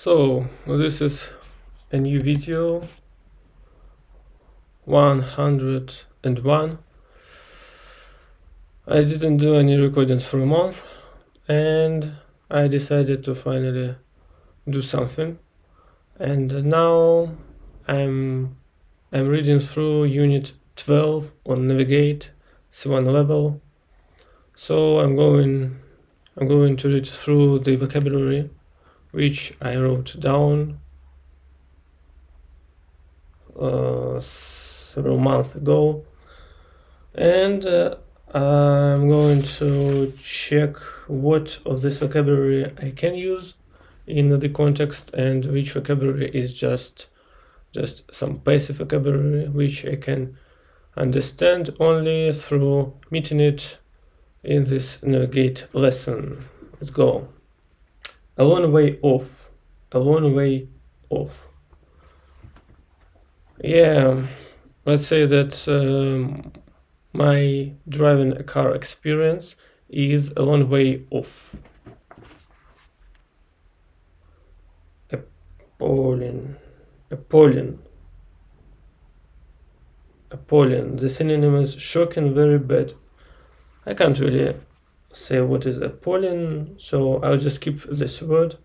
So this is a new video 101. I didn't do any recordings for a month and I decided to finally do something, and now I'm reading through Unit 12 on Navigate C1 level. So I'm going to read through the vocabulary which I wrote down several months ago, and I'm going to check what of this vocabulary I can use in the context and which vocabulary is just some passive vocabulary which I can understand only through meeting it in this Navigate lesson. Let's go. A long way off. A long way off. Yeah, let's say that my driving a car experience is a long way off. Appalling. The synonym is shocking, very bad. I can't really say what is appalling, so I'll just keep this word.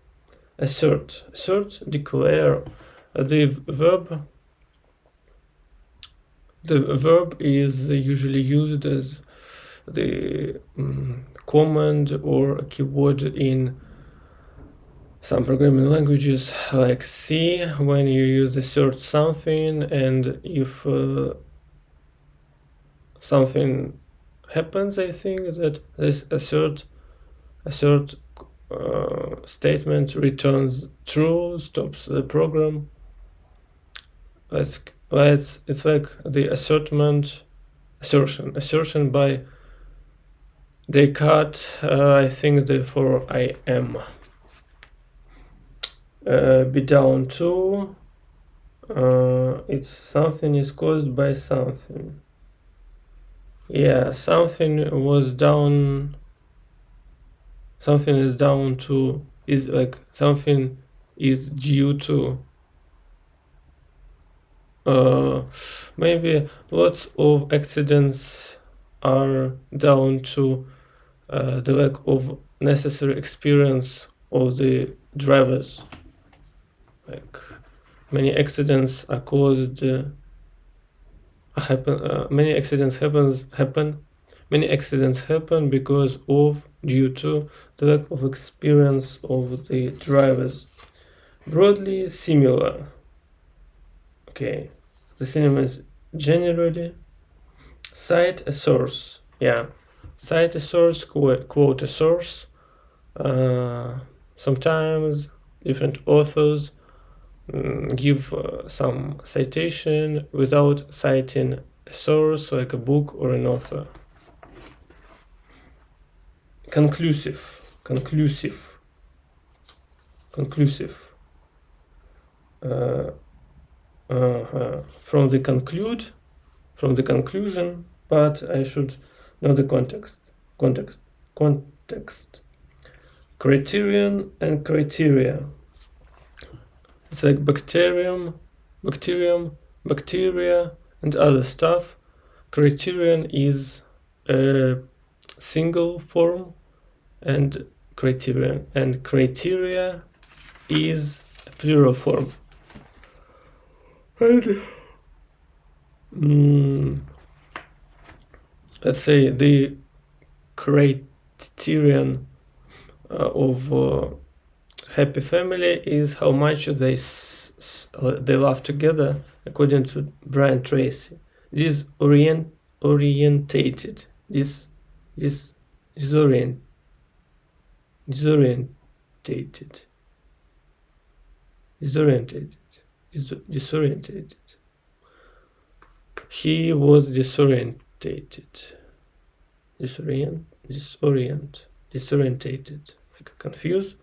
Assert, declare. The verb is usually used as the command or a keyword in some programming languages like C, when you use assert something, and if something happens, I think that this assert statement returns true, stops the program. It's like the assertion by Descartes. I think therefore I am. Be down to. It's something is caused by something. Yeah, something is down to, is like something is due to. Maybe lots of accidents are down to the lack of necessary experience of the drivers. Like many accidents are caused. Many accidents happen because of, due to, the lack of experience of the drivers. Broadly similar. Okay, the synonym is generally. Cite a source. Yeah, cite a source, quote a source. Sometimes different authors give some citation without citing a source like a book or an author. Conclusive. From the conclusion, but I should know the context. Criterion and criteria. It's like bacteria, and other stuff. Criterion is a single form, and criterion, and criteria is a plural form. And let's say the criterion of happy family is how much they laugh together, according to Brian Tracy. Disorientated. He was disorientated. Disorientated. Like confused.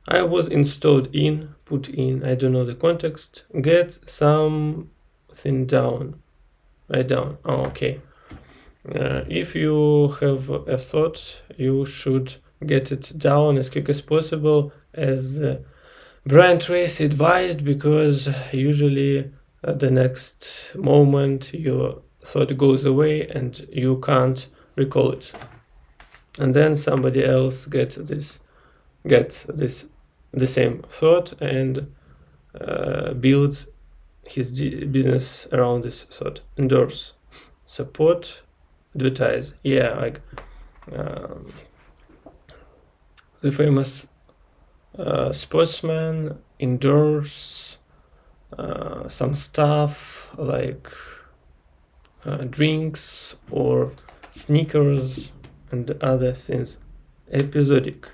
I was installed in, put in, I don't know the context. Get something down. Write down. Oh, okay. If you have a thought, you should get it down as quick as possible, as Brian Tracy advised, because usually at the next moment your thought goes away and you can't recall it, and then somebody else gets the same thought and builds his business around this thought. Endorse, support, advertise. Yeah, like the famous sportsman endorse some stuff like drinks or sneakers and other things. Episode.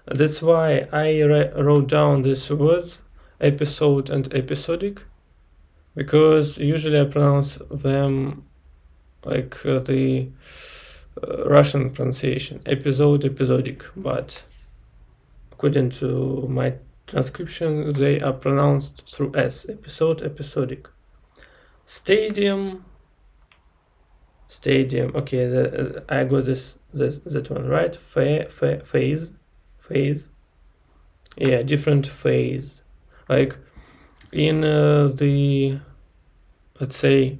That's why I wrote down these words, episode and episodic, because usually I pronounce them like the Russian pronunciation, episodic, but according to my transcription they are pronounced through S, episodic. Stadium, okay, I got that one right. Phase, yeah, different phase, like in the, let's say,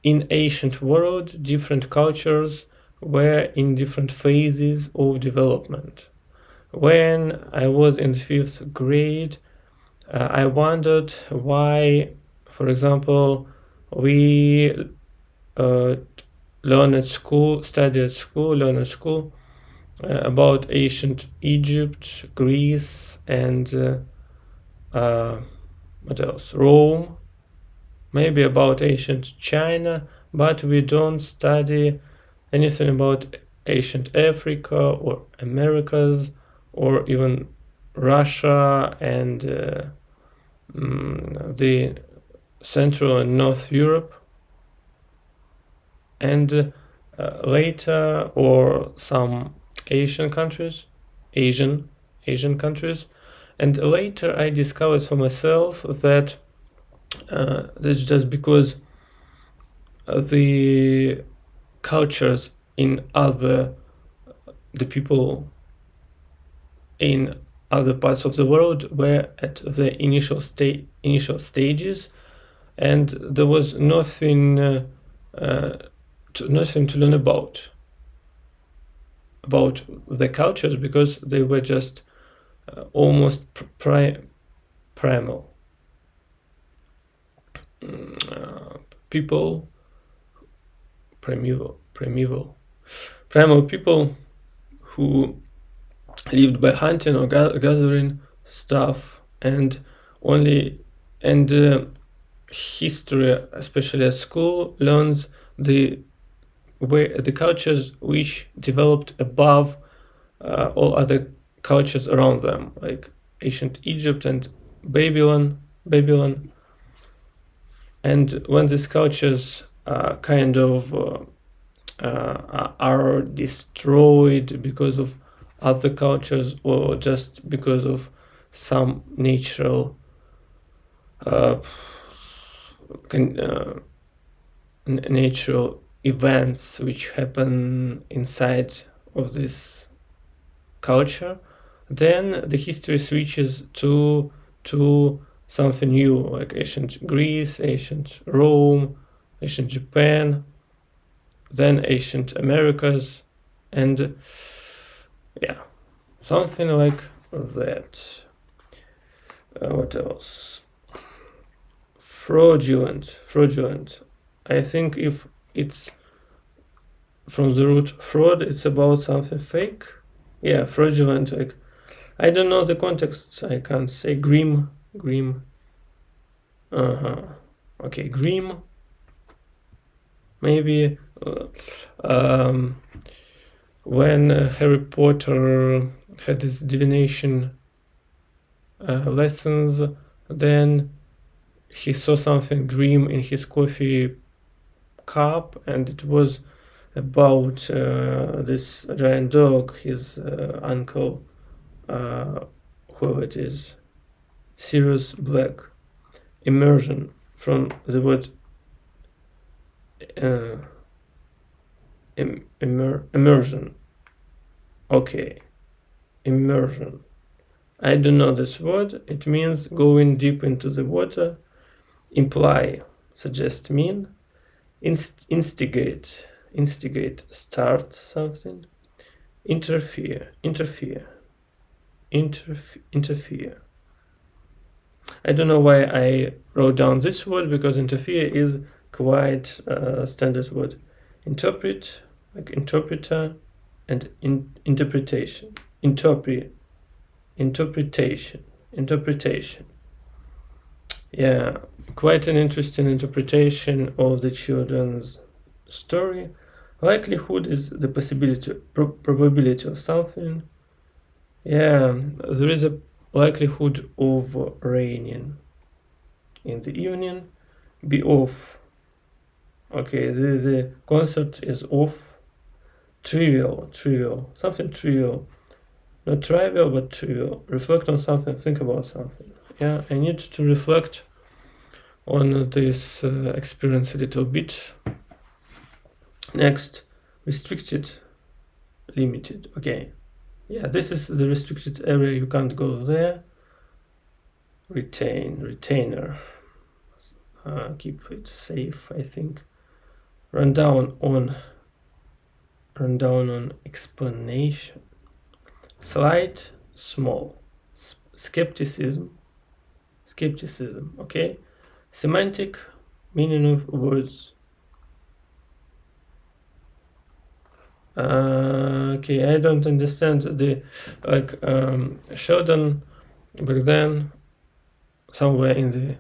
in ancient world, different cultures were in different phases of development. When I was in the 5th grade, I wondered why, for example, we learn at school about ancient Egypt, Greece, and what else? Rome, maybe about ancient China, but we don't study anything about ancient Africa or Americas or even Russia and the Central and North Europe, and later, or some Asian countries, and later I discovered for myself that that's just because the cultures in the people in other parts of the world were at the initial stages, and there was nothing to learn about the cultures, because they were just almost primal people, primeval people who lived by hunting or gathering stuff, and history, especially at school, learns the cultures which developed above all other cultures around them, like ancient Egypt and Babylon. And when these cultures kind of are destroyed because of other cultures, or just because of some natural natural events which happen inside of this culture, then the history switches to something new, like ancient Greece, ancient Rome, ancient Japan, then ancient Americas, and yeah, something like that. What else? Fraudulent. I think if it's from the root fraud, it's about something fake. Yeah, fraudulent. Like, I don't know the context. I can't say. Grim. Okay, grim. Maybe when Harry Potter had his divination lessons, then he saw something grim in his coffee cup, and it was about this giant dog, his uncle, whoever it is, Sirius Black. Immersion, from the word immersion. Okay, immersion. I don't know this word. It means going deep into the water. Imply, suggest, mean. Instigate, start something. Interfere. I don't know why I wrote down this word, because interfere is quite a standard word. Interpret, like interpreter, and interpretation. Interpretation. Yeah, quite an interesting interpretation of the children's story. Likelihood is the possibility, probability of something. Yeah, there is a likelihood of raining in the evening. Be off. Okay, the concert is off. Trivial, something trivial. Not trivial, but trivial. Reflect on something, think about something. Yeah, I need to reflect on this experience a little bit. Next, restricted, limited. Okay, yeah, this is the restricted area, you can't go there. Retainer. Keep it safe, I think. Run down on explanation. Slight, small. Skepticism. Okay. Semantic, meaning of words. Okay, I don't understand the Sheldon back then, somewhere in the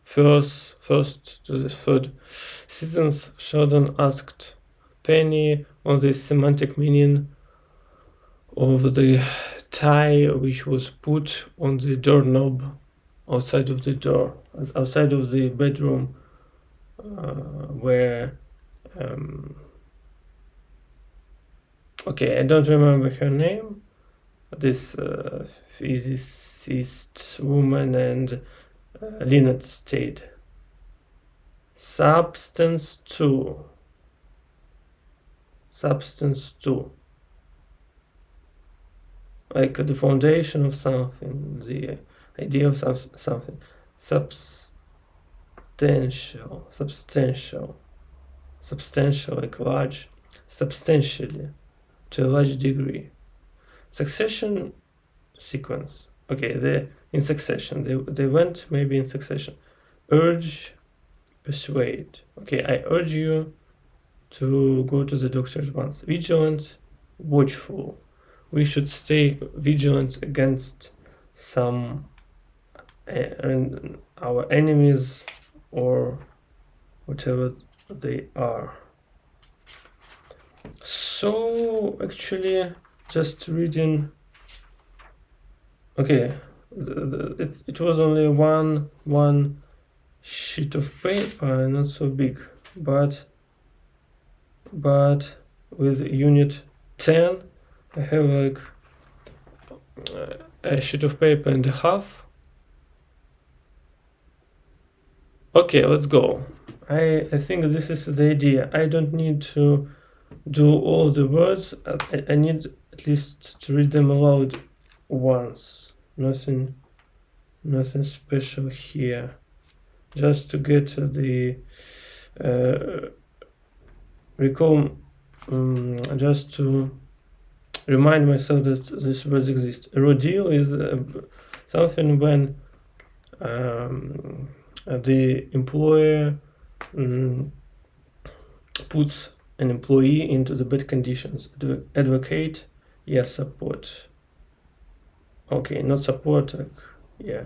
first to the third seasons, Sheldon asked Penny on the semantic meaning of the tie which was put on the doorknob outside of the door, outside of the bedroom, where okay, I don't remember her name, this physicist woman, and Lynette stayed. Substance 2. Like the foundation of something, the idea of something. Substantial, like large. Substantially, to a large degree. Succession, sequence. Okay, in succession. They went maybe in succession. Urge, persuade. Okay, I urge you to go to the doctor at once. Vigilant, watchful. We should stay vigilant against some our enemies or whatever they are. So actually, just reading. Okay, it was only one sheet of paper, not so big, but with unit 10, I have like a sheet of paper and a half. Okay, let's go. I think this is the idea. I don't need to do all the words. I need at least to read them aloud once. Nothing special here. Just to get the recall, just to remind myself that these words exist. Rodeo is something when the employer puts an employee into the bad conditions. Advocate, yes, support. Okay, not support, like, yeah.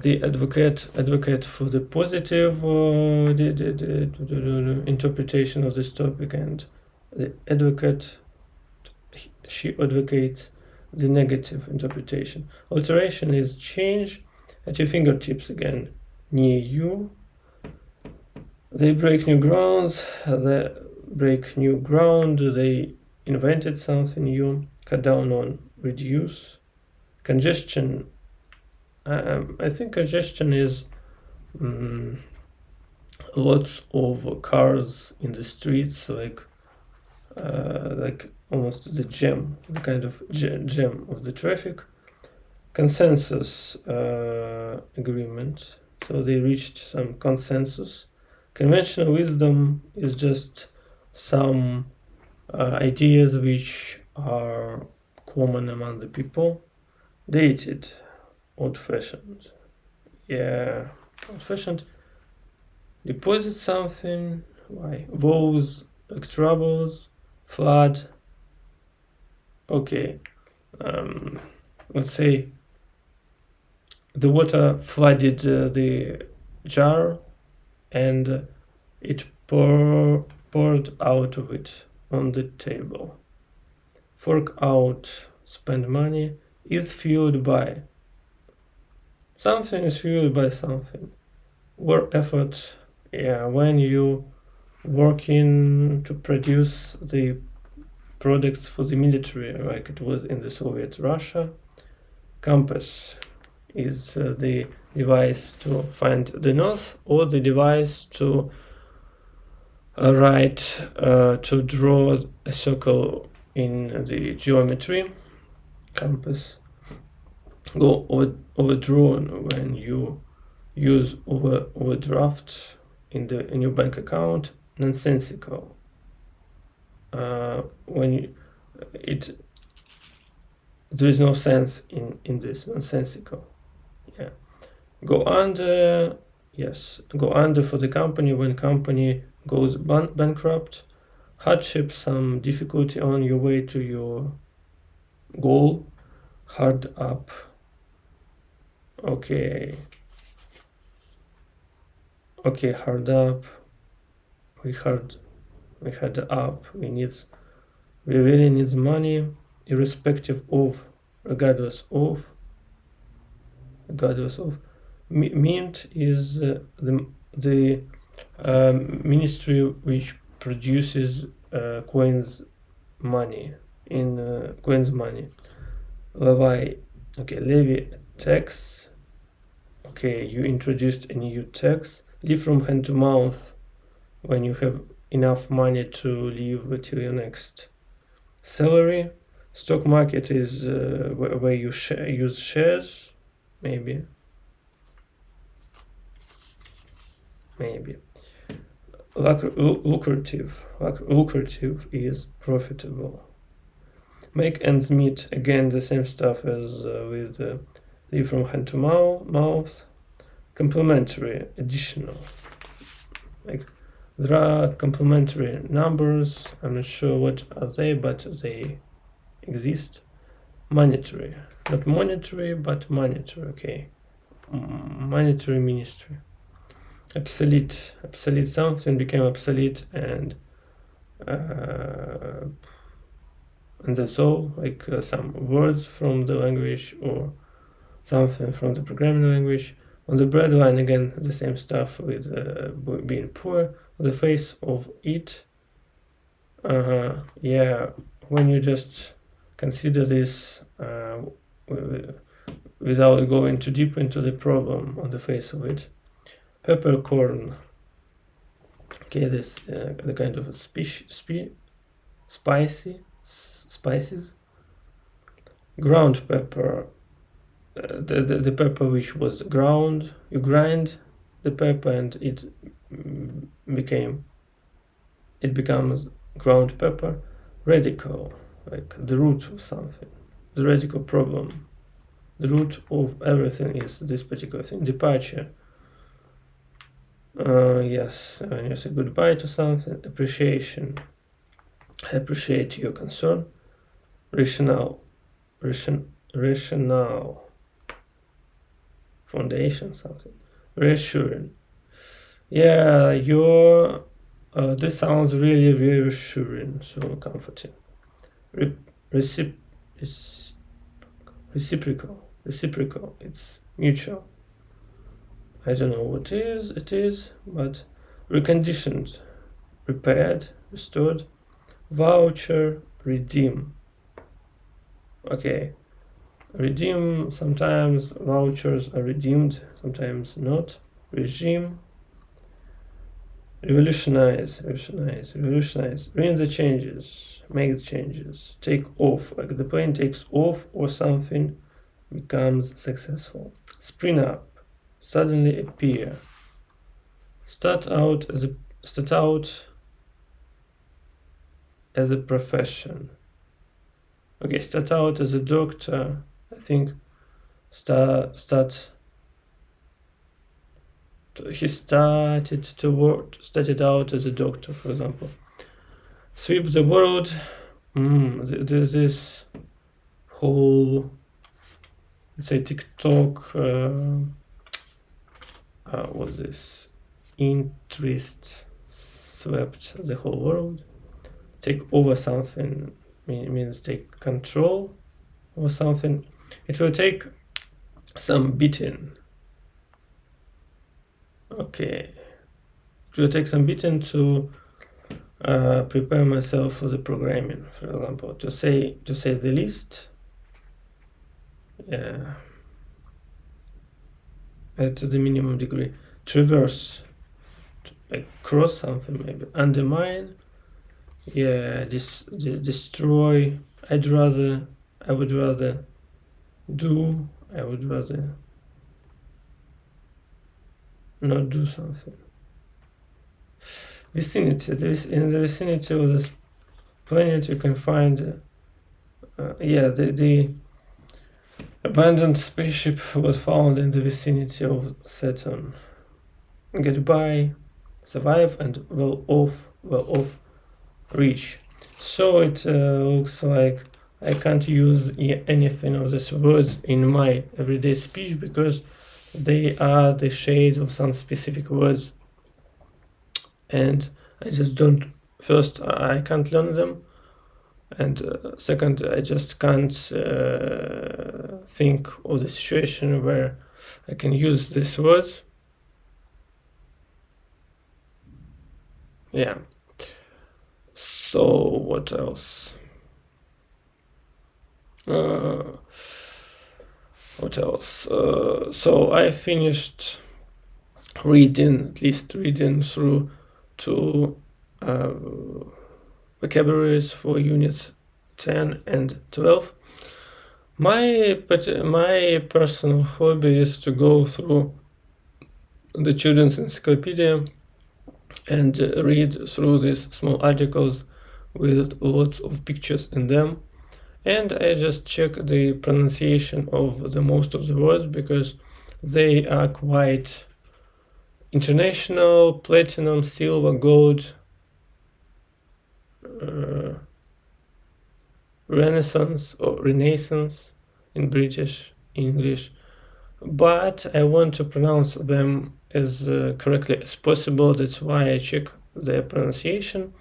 The advocate for the positive interpretation of this topic, and the advocate, she advocates the negative interpretation. Alteration is change at your fingertips again, near you. They break new ground, they invented something new. Cut down on, reduce. Congestion, I think congestion is lots of cars in the streets, like almost the jam, the kind of jam of the traffic. Consensus agreement. So they reached some consensus. Conventional wisdom is just some ideas which are common among the people. Dated, old-fashioned. Yeah, old-fashioned. Deposit something. Why? Woes, like troubles, flood. Okay. Let's say the water flooded the jar and it poured out of it on the table. Fork out, spend money, is fueled by. Something is fueled by something. Work effort, yeah, when you working to produce the products for the military, like it was in the Soviet Russia. Compass is the device to find the north, or the device to to draw a circle in the geometry. Compass. Go overdrawn when you use overdraft in your bank account. Nonsensical. When there is no sense in this. Nonsensical. Yeah. Go under. Yes. Go under for the company when company goes bankrupt. Hardship, some difficulty on your way to your goal. Hard up. Okay, hard up. We had up. We really need money, irrespective of, regardless of. Mint is the ministry which produces coins money in coins money. Levy. Okay, levy tax. Okay, you introduced a new tax. Live from hand to mouth when you have enough money to live till your next salary. Stock market is where you use shares, maybe. Lucrative is profitable. Make ends meet, again the same stuff as with live from hand to mouth. Complementary, additional. Like there are complementary numbers. I'm not sure what are they, but they exist. Monetary, not monetary, but monetary. Okay, monetary ministry. Obsolete, something became obsolete, and that's all. Like some words from the language or something from the programming language. On the breadline, again, the same stuff with being poor. On the face of it, yeah, when you just consider this without going too deep into the problem on the face of it. Peppercorn. Okay, this the kind of spices. Ground pepper. The pepper which was ground, you grind the pepper and it becomes ground pepper. Radical, like the root of something, the radical problem. The root of everything is this particular thing. Departure. Yes, when you say goodbye to something. Appreciation. I appreciate your concern. Rationale. Foundation, something. Reassuring. Yeah, your this sounds really reassuring, so comforting. Reciprocal. It's mutual. I don't know what it is, but reconditioned, repaired, restored. Voucher, redeem. Okay. Redeem, sometimes vouchers are redeemed, sometimes not. Regime. revolutionize, revolutionize, revolutionize, bring the changes, make the changes, take off, like the plane takes off or something becomes successful. Spring up, suddenly appear, start out as a profession. Okay, start out as a doctor. I think he started out as a doctor, for example. Sweep the world. This whole, let's say, TikTok, was this interest swept the whole world. Take over something means take control over something. It will take some beating. Okay, it will take some beating to prepare myself for the programming, for example, to say the least. Yeah, at the minimum degree. Traverse, like cross something, maybe undermine. Yeah, destroy. I would rather do. I would rather not do something. Vicinity. In the vicinity of this planet, you can find. The abandoned spaceship was found in the vicinity of Saturn. Goodbye, survive, and well off reach. So it looks like I can't use anything of these words in my everyday speech because they are the shades of some specific words, and I just don't. First, I can't learn them, and second, I just can't think of the situation where I can use these words. Yeah. So what else? So I finished reading through two vocabularies for units 10 and 12. My personal hobby is to go through the children's encyclopedia and read through these small articles with lots of pictures in them, and I just check the pronunciation of the most of the words because they are quite international: platinum, silver, gold, renaissance or renaissance in British English, but I want to pronounce them as correctly as possible. That's why I check their pronunciation.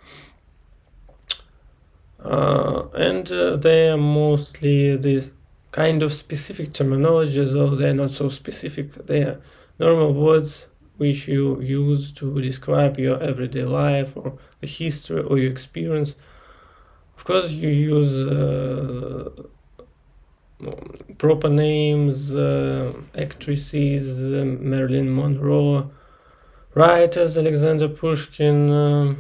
And they are mostly this kind of specific terminology, though they're not so specific. They are normal words which you use to describe your everyday life or the history or your experience. Of course, you use proper names, actresses, Marilyn Monroe, writers, Alexander Pushkin,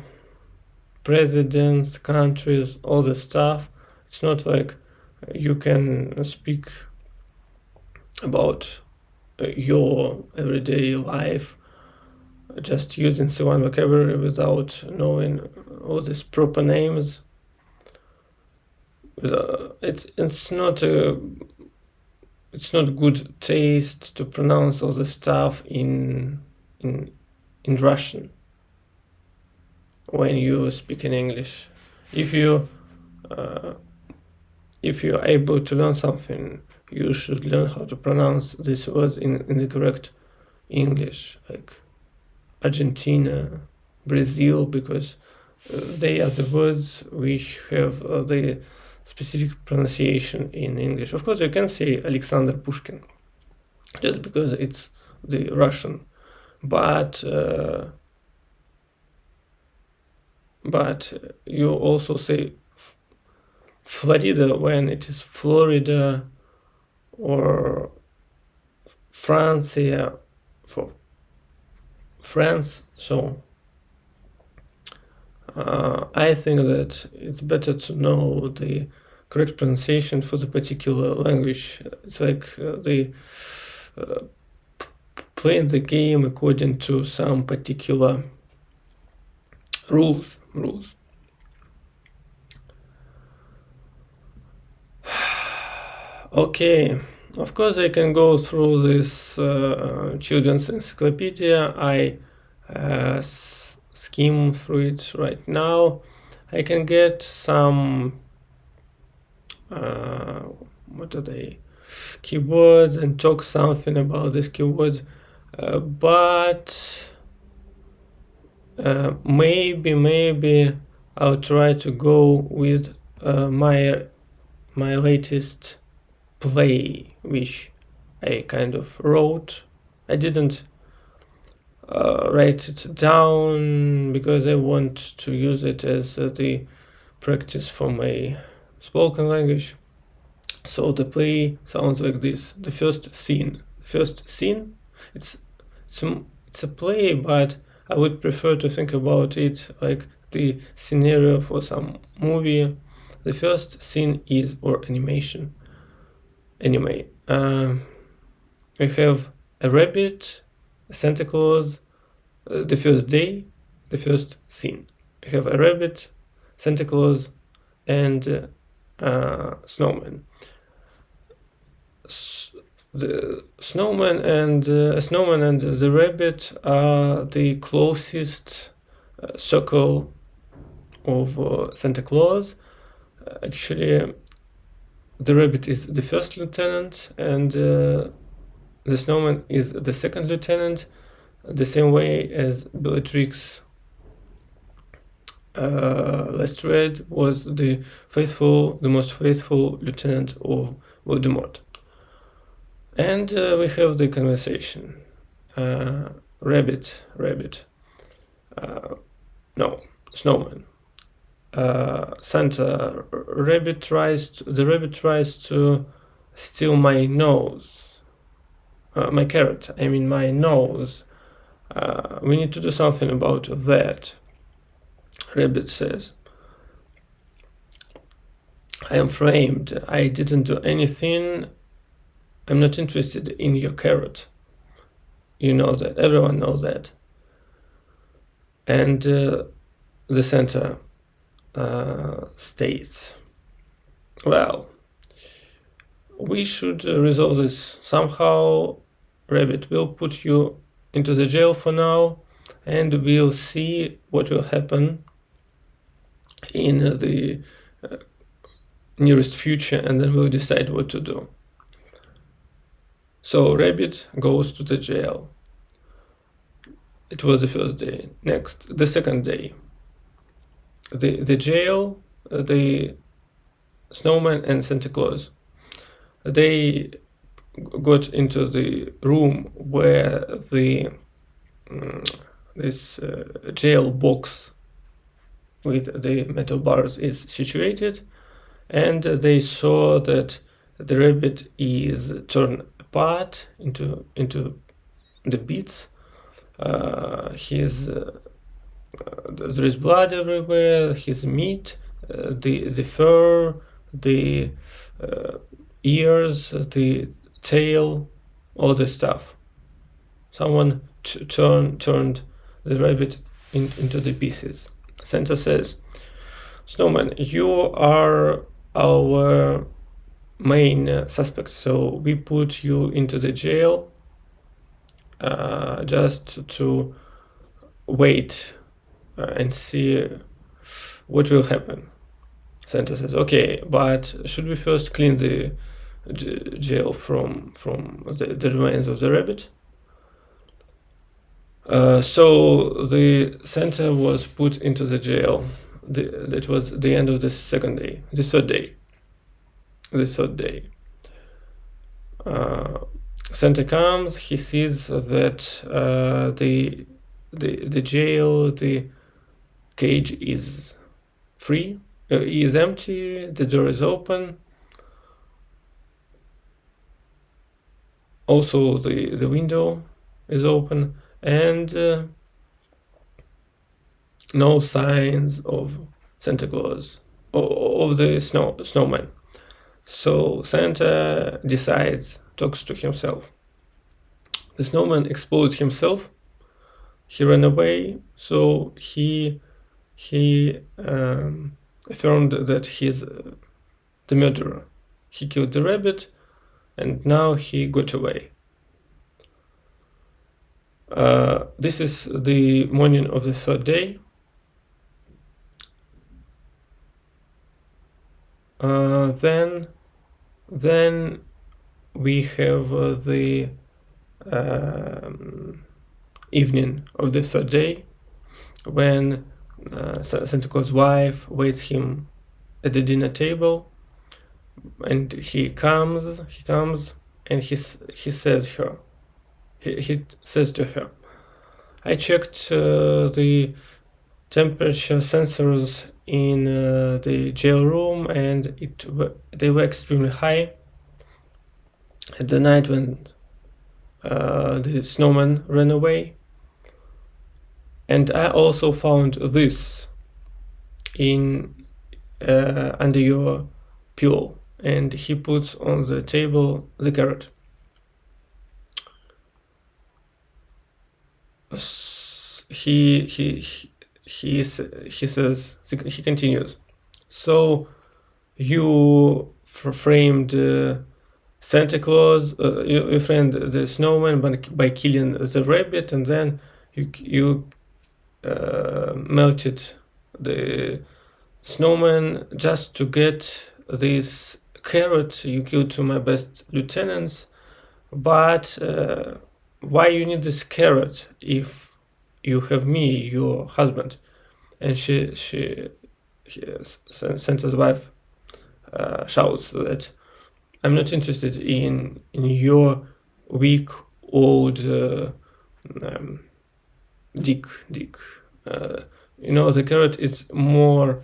presidents, countries, all this stuff. It's not like you can speak about your everyday life just using C1 vocabulary without knowing all these proper names. It's not good taste to pronounce all the stuff in Russian when you speak in English. If you're able to learn something, you should learn how to pronounce these words in the correct English, like Argentina, Brazil, because they are the words which have the specific pronunciation in English. Of course, you can say Alexander Pushkin, just because it's the Russian, but you also say Florida when it is Florida, or Francia for France. So I think that it's better to know the correct pronunciation for the particular language. It's like they playing the game according to some particular rules. Okay, of course I can go through this children's encyclopedia. I skim through it right now. I can get some what are they, keywords, and talk something about these keywords, but maybe I'll try to go with my latest play, which I kind of wrote. I didn't write it down because I want to use it as the practice for my spoken language. So the play sounds like this. The first scene. It's a play, but I would prefer to think about it like the scenario for some movie. The first scene is, or animation. Anyway, we have a rabbit, a Santa Claus, the first day, the first scene. We have a rabbit, Santa Claus, and Snowman. The snowman and the rabbit are the closest circle of Santa Claus. Actually, the rabbit is the first lieutenant, and the snowman is the second lieutenant, the same way as Bellatrix Lestrade was the most faithful lieutenant of Voldemort. And we have the conversation. Snowman. Santa, the rabbit tries to steal my nose. My carrot, I mean my nose. We need to do something about that. Rabbit says, I am framed. I didn't do anything. I'm not interested in your carrot. You know that. Everyone knows that. And the Santa states, well, we should resolve this somehow. Rabbit, will put you into the jail for now, and we'll see what will happen in the nearest future, and then we'll decide what to do. So Rabbit goes to the jail. It was the first day. Next, the second day. The jail, the Snowman and Santa Claus, they got into the room where this jail box with the metal bars is situated, and they saw that the rabbit is torn apart into the bits. There is blood everywhere. His meat, the fur, the ears, the tail, all the stuff. Someone turned the rabbit into the pieces. Santa says, Snowman, you are our main suspect, so we put you into the jail just to wait and see what will happen. Santa says, okay, but should we first clean the jail from the remains of the rabbit? So the Santa was put into the jail. That was the end of the third day. Santa comes. He sees that the jail, the cage is free, is empty. The door is open. Also, the window is open, and no signs of Santa Claus, or of the snowman. So Santa decides, talks to himself. The snowman exposed himself. He ran away, so he affirmed that he's the murderer. He killed the rabbit, and now he got away. This is the morning of the third day. Then we have the evening of the third day, when Santa Claus' wife waits him at the dinner table, and he comes, and he says to her, I checked the temperature sensors in the jail room, and they were extremely high. At the night when the snowman ran away, and I also found this in under your pillow. And he puts on the table the carrot. He says, he continues, so you framed Santa Claus, you framed the snowman by killing the rabbit, and then you melted the snowman just to get this carrot you killed to my best lieutenants. But why you need this carrot if you have me, your husband? And Santa's wife shouts that I'm not interested in your weak old dick. The carrot is more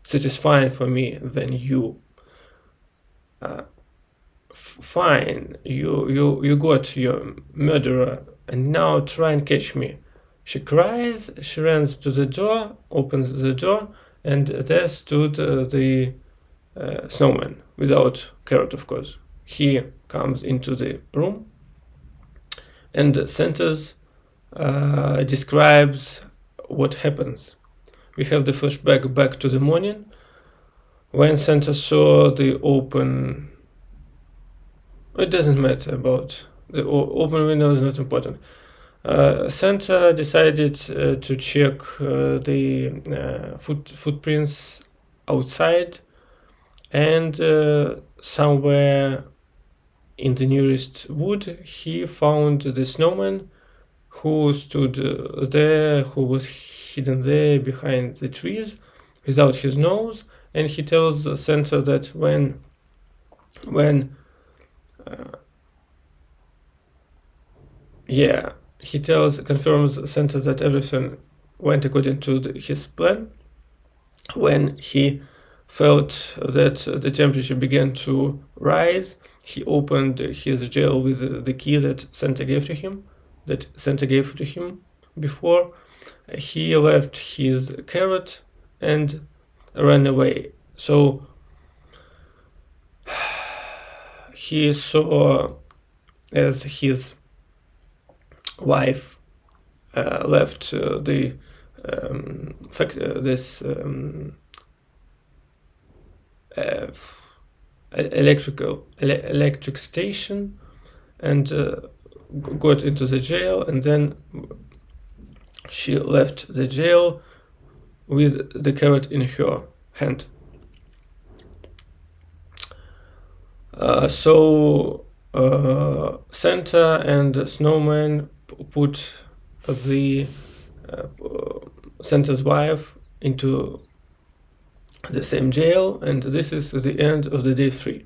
satisfying for me than you. Fine, you got your murderer, and now try and catch me. She cries, she runs to the door, opens the door, and there stood the snowman, without carrot, of course. He comes into the room, and Santa's describes what happens. We have the flashback back to the morning, when Santa saw the open... It doesn't matter about the open window, is not important. Santa decided to check the footprints outside, and somewhere in the nearest wood he found the snowman, who stood there, who was hidden there behind the trees without his nose. And he tells Santa that when confirms Santa that everything went according to his plan. When he felt that the temperature began to rise, he opened his jail with the key that Santa gave to him before. He left his carrot and ran away. So he saw as his wife left the electric station, and got into the jail, and then she left the jail with the carrot in her hand. So Santa and Snowman put the Santa's wife into the same jail, and this is the end of the day 3.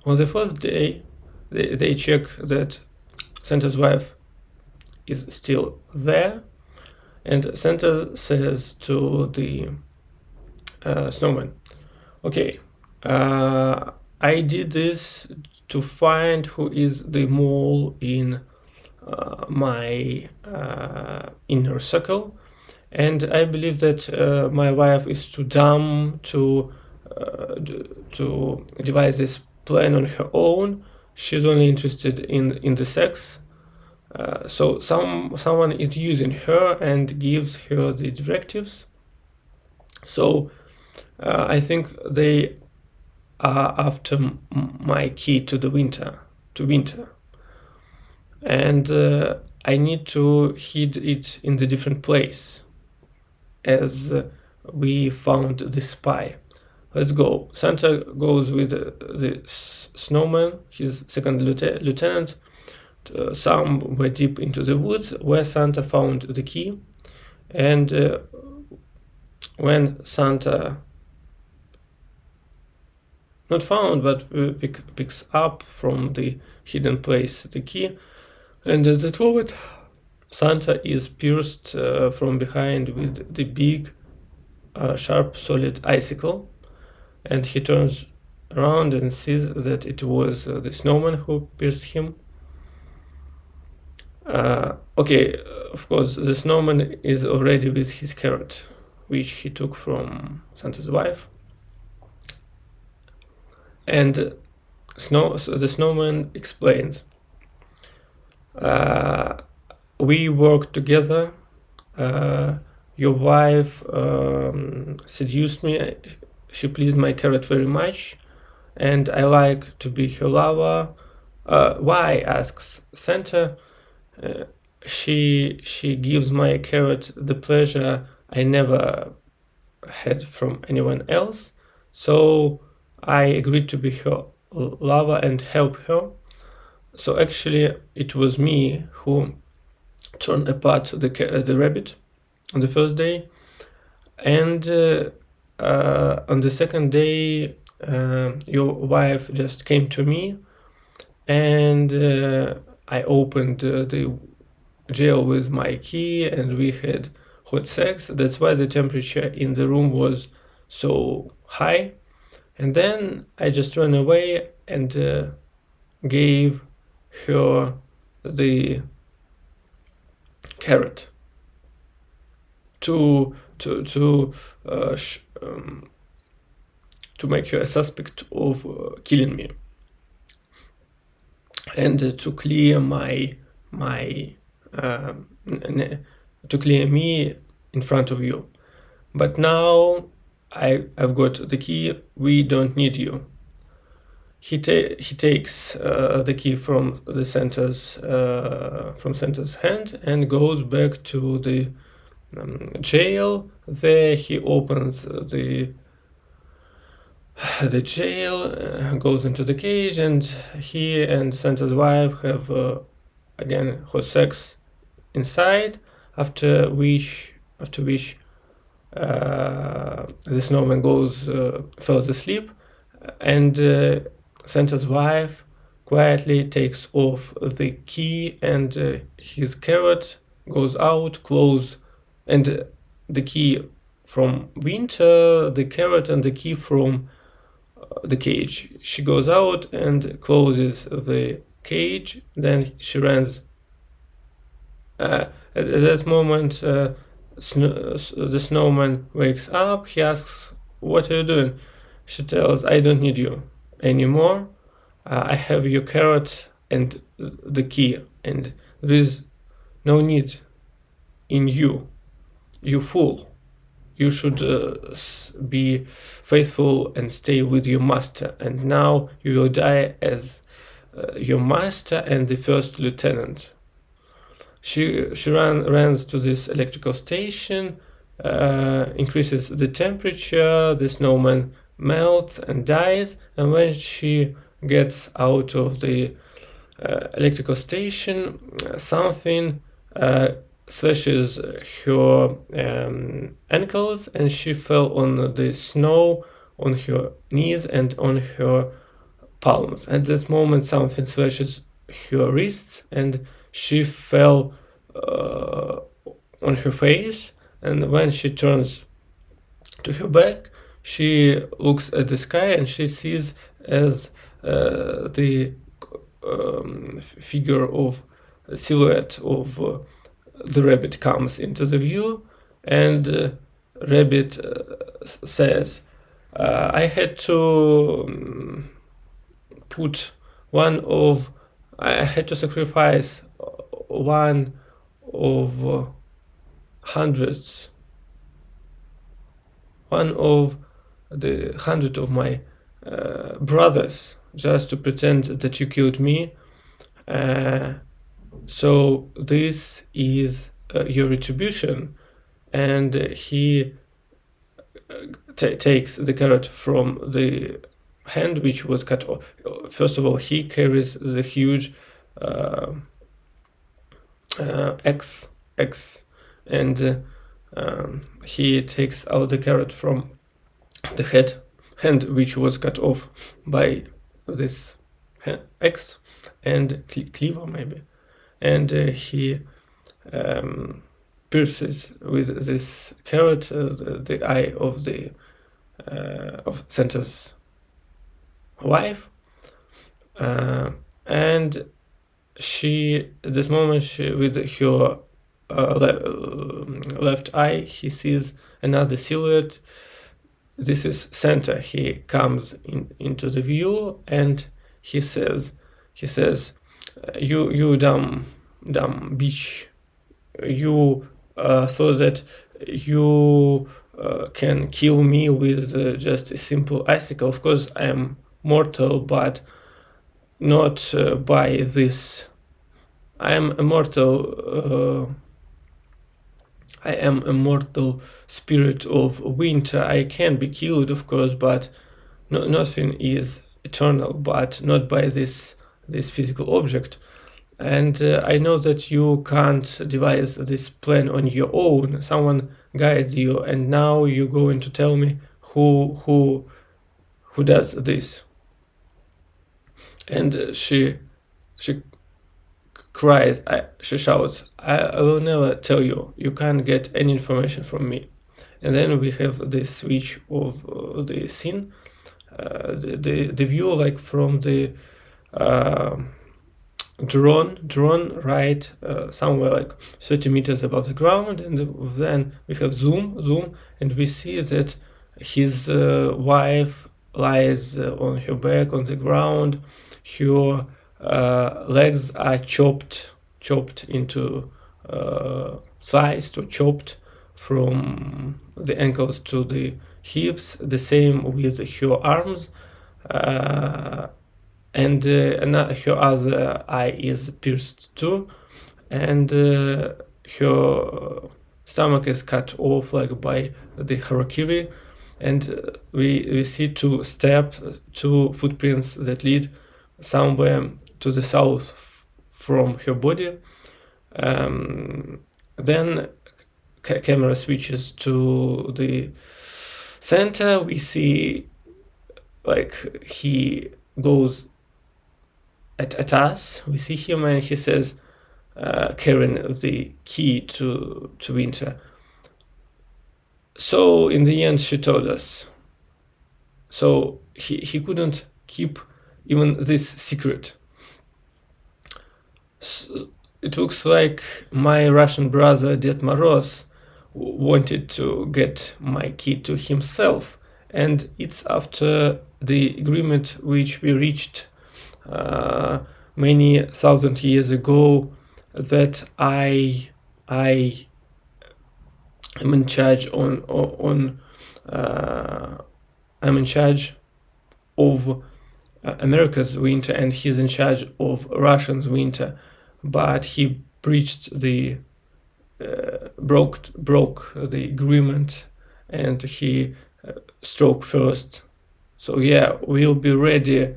On the first day, they check that Santa's wife is still there, and Santa says to the snowman, okay, I did this to find who is the mole in my inner circle, and I believe that my wife is too dumb to devise this plan on her own. She's only interested in the sex. So someone is using her and gives her the directives. So I think they are after my key to the winter, and I need to hide it in the different place, as we found the spy. Let's go. Santa goes with the Snowman, his second lieutenant, somewhere deep into the woods, where Santa found the key. And when Santa not found, but picks up from the hidden place the key, and at that moment Santa is pierced from behind with the big sharp solid icicle, and he turns around and sees that it was the Snowman who pierced him. Okay, of course, the Snowman is already with his carrot, which he took from Santa's wife. And the Snowman explains, we worked together, your wife seduced me, she pleased my carrot very much, and I like to be her lover. Why? Asks Santa. She gives my carrot the pleasure I never had from anyone else, so I agreed to be her lover and help her. So actually it was me who turned apart the rabbit on the first day, and on the second day your wife just came to me, and I opened the jail with my key, and we had hot sex. That's why the temperature in the room was so high. And then I just ran away and gave her the carrot to make her a suspect of killing me, and to clear to clear me in front of you. But now I've got the key. We don't need you. He takes the key from the Santa's hand and goes back to the jail. There he opens the jail, goes into the cage, and he and Santa's wife have again hot sex inside. After which the Snowman falls asleep, and Santa's wife quietly takes off the key, and his carrot goes out, and the key from winter, the carrot and the key from the cage. She goes out and closes the cage. Then she runs. At that moment, the Snowman wakes up. He asks, "What are you doing?" She tells, "I don't need you anymore. I have your carrot and the key, and there is no need in you. You fool. You should be faithful and stay with your master, and now you will die as your master and the first lieutenant." She runs to this electrical station, increases the temperature, the Snowman melts and dies, and when she gets out of the electrical station, something slashes her ankles, and she fell on the snow on her knees and on her palms. At this moment, something slashes her wrists, and she fell on her face. And when she turns to her back, she looks at the sky, and she sees as the figure of silhouette of the rabbit comes into the view, and rabbit says, I had to put I had to sacrifice one of hundreds, one of the 100 of my brothers, just to pretend that you killed me. So this is your retribution. And he takes the carrot from the hand which was cut off. First of all, he carries the huge X, and he takes out the carrot from the hand which was cut off by this X and cleaver maybe, and he pierces with this carrot the eye of the of Santa's wife, and she, at this moment, with her left eye, he sees another silhouette. This is Santa. He comes into the view, and he says, you dumb bitch, you thought that you can kill me with just a simple icicle. Of course, I am mortal, but not by this. I am a mortal spirit of winter. I can be killed, of course, but nothing is eternal, but not by this physical object. And I know that you can't devise this plan on your own. Someone guides you, and now you're going to tell me who does this. And she cries, she shouts, I will never tell you. You can't get any information from me. And then we have the switch of the scene, the view, like from the drone right somewhere like 30 meters above the ground, and then we have zoom, and we see that his wife lies on her back on the ground. Her legs are chopped into sliced or chopped from the ankles to the hips. The same with her arms, and her other eye is pierced too, and her stomach is cut off like by the harakiri, and we see two footprints that lead somewhere to the south from her body. Then camera switches to the center. We see like he goes at us. We see him, and he says, carrying the key to winter. So in the end, she told us. So he couldn't keep even this secret. So it looks like my Russian brother Ded Moroz wanted to get my key to himself, and it's after the agreement which we reached many thousand years ago that I am in charge I'm in charge of America's winter, and he's in charge of Russia's winter, but he breached the broke the agreement, and he struck first. So yeah, we'll be ready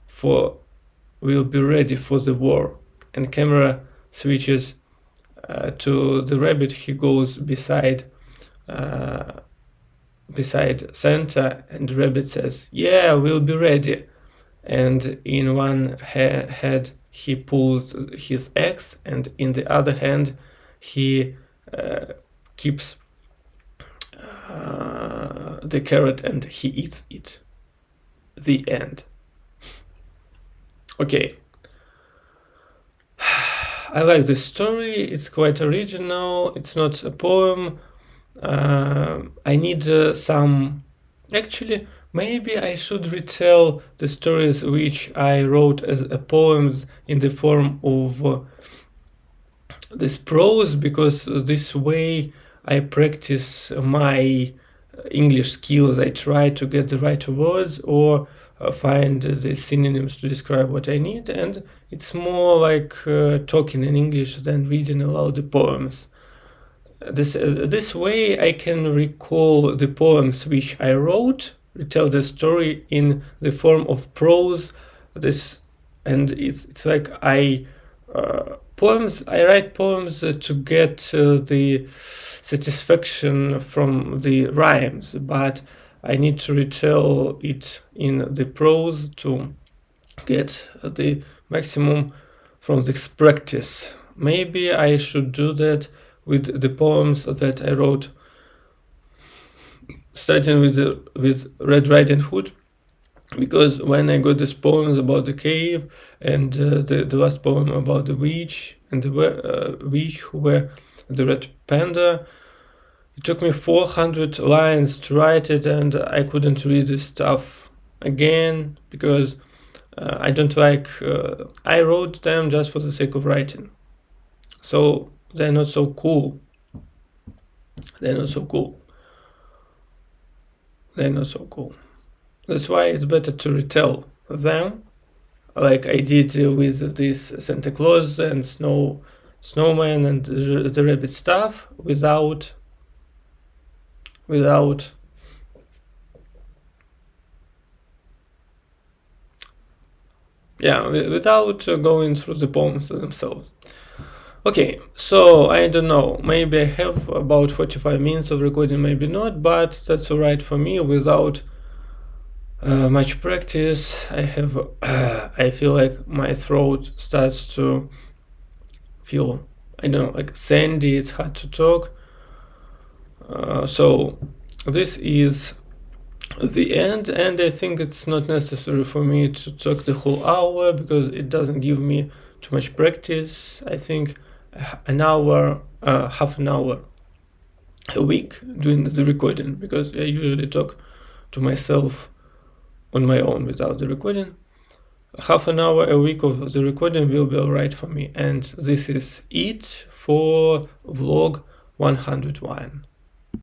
for the war. And camera switches to the rabbit. He goes beside Santa, and the rabbit says, yeah, we'll be ready. And in one hand he pulls his axe, and in the other hand he keeps the carrot, and he eats it. The end. Okay. I like the story, it's quite original, it's not a poem. I need some... Actually, maybe I should retell the stories which I wrote as poems in the form of this prose, because this way I practice my English skills. I try to get the right words or find the synonyms to describe what I need, and it's more like talking in English than reading aloud the poems. This way I can recall the poems which I wrote, retell the story in the form of prose. And it's like I write poems to get the satisfaction from the rhymes, but I need to retell it in the prose to get the maximum from this practice. Maybe I should do that with the poems that I wrote, starting with Red Riding Hood, because when I got these poems about the cave and the last poem about the witch and the witch who were the red panda, it took me 400 lines to write it, and I couldn't read this stuff again because I don't like... I wrote them just for the sake of writing. So they're not so cool. They're not so cool. They're not so cool. That's why it's better to retell them, like I did with this Santa Claus and Snowman and the rabbit stuff, without going through the poems themselves. Okay, so I don't know, maybe I have about 45 minutes of recording, maybe not, but that's alright for me. Without much practice, I feel like my throat starts to feel, I don't know, like sandy, it's hard to talk. So this is the end, and I think it's not necessary for me to talk the whole hour because it doesn't give me too much practice. I think an hour, half an hour a week doing the recording, because I usually talk to myself on my own without the recording. Half an hour a week of the recording will be alright for me, and this is it for vlog 101.